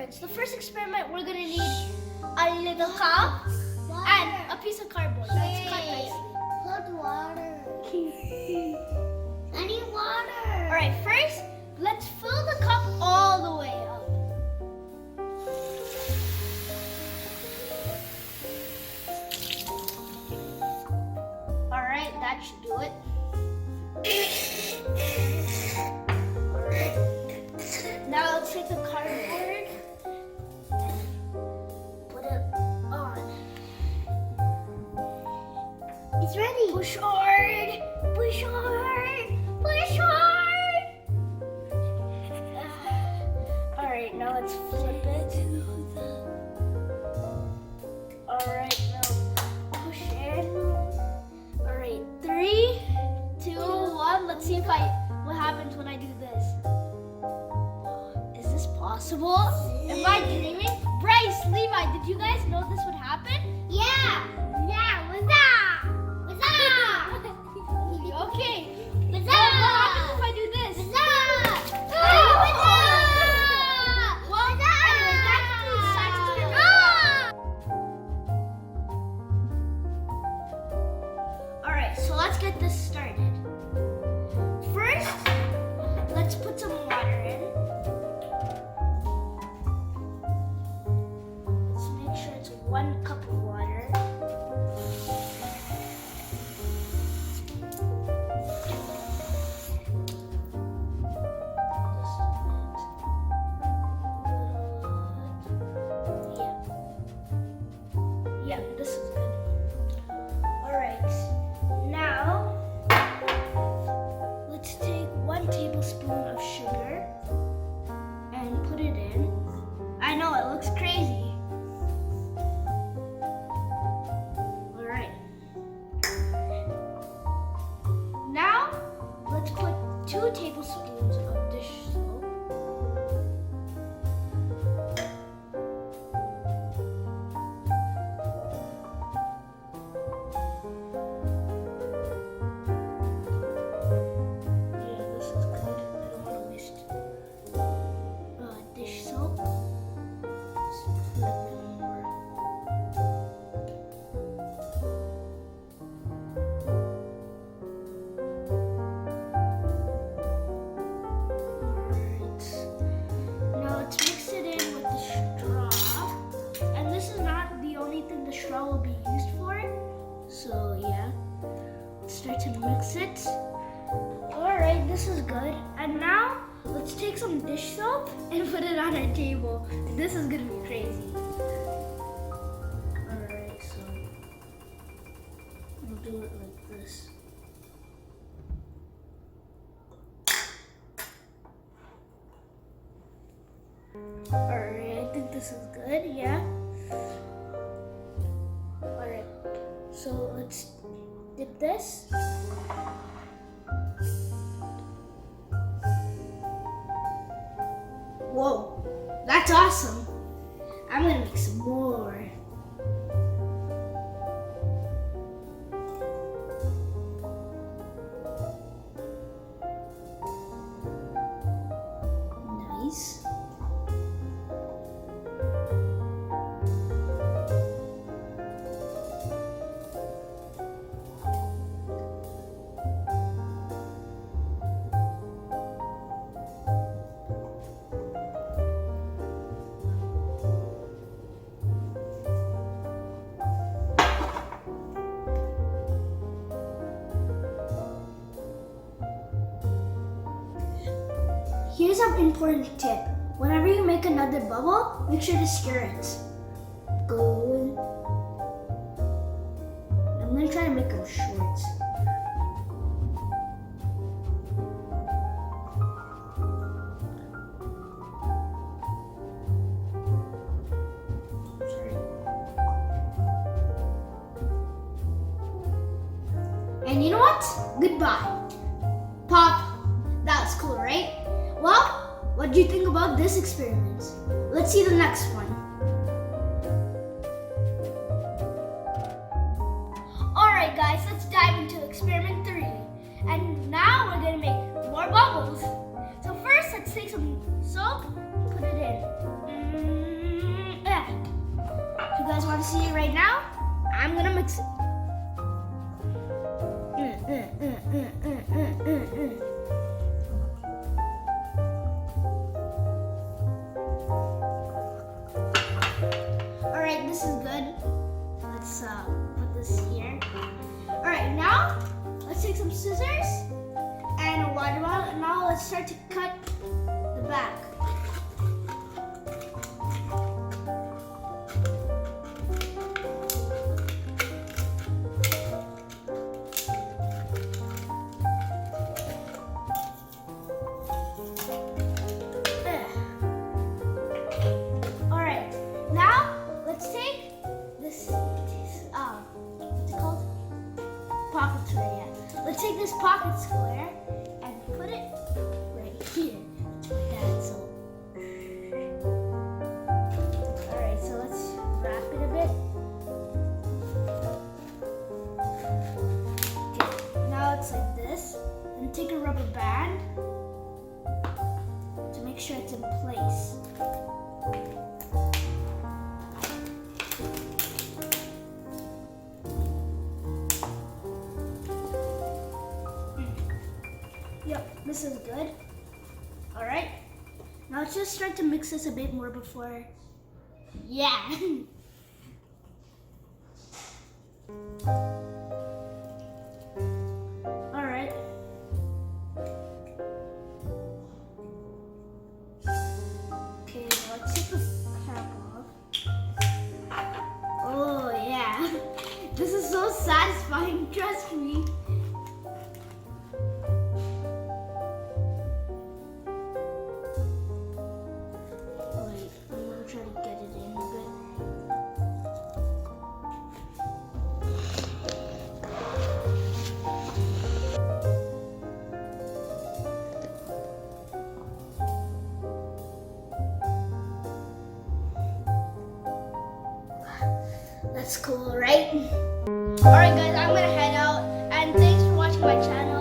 experiments. The first experiment, we're gonna need a little cup and a piece of cardboard that's cut nicely. Put water. I need water. Alright, first, let's fill the cup all the way up. Alright, that should do it. Alright. Now let's take the cardboard and put it on. It's ready. Push hard! Push hard! Push hard! Alright, now let's flip it. Alright, now push in. Alright, 3, 2, 1. Let's see what happens when I do this. Is this possible? Am I dreaming? Bryce, Levi, did you guys know this would happen? Yeah. Yeah. What's up? What's up? Okay. What's What happens if I do this? What's up? Oh, What's up? Well, anyway, that's the science experiment. Alright, so let's get this started. First, let's put some water in. Let's make sure it's 1 cup of water. Yeah, this is good. Alright, now let's take 1 tablespoon of sugar and put it in. I know it looks crazy. Alright. Now let's put 2 tablespoons of dish soap. Yeah, this is good. I don't want to waste dish soap. Let's put a bit more. Alright. Now let's mix it in with the straw. And this is not the only thing the straw will be used for. So yeah. Let's start to mix it. Alright, this is good. And now, let's take some dish soap and put it on our table. This is gonna be crazy. Alright, so we'll do it like this. Alright, I think this is good, yeah. Alright, so let's dip this. Whoa, that's awesome. I'm gonna make some more. Nice. Here's an important tip. Whenever you make another bubble, make sure to stir it. Good. I'm gonna try to make them short. Sorry. And you know what? Goodbye. Pop, that was cool, right? Well, what do you think about this experiment? Let's see the next one. Alright guys, let's dive into experiment 3. And now we're gonna make more bubbles. So first, let's take some soap, put it in. guys want to see it right now, I'm gonna mix it. All right, this is good. Let's put this here. All right, now let's take some scissors and a water bottle, and now let's start to cut the back. Pocket square, yeah. Let's take this pocket square and put it right here. Like that, so. Alright, so let's wrap it a bit. Okay, now it's like this. And take a rubber band to make sure it's in place. Yep, this is good. All right. Now let's just start to mix this a bit more before. Yeah. All right. Okay, now let's take the cap off. Oh yeah. This is so satisfying, trust me. Try to get it in a bit. That's cool, right? Alright guys, I'm gonna head out, and thanks for watching my channel.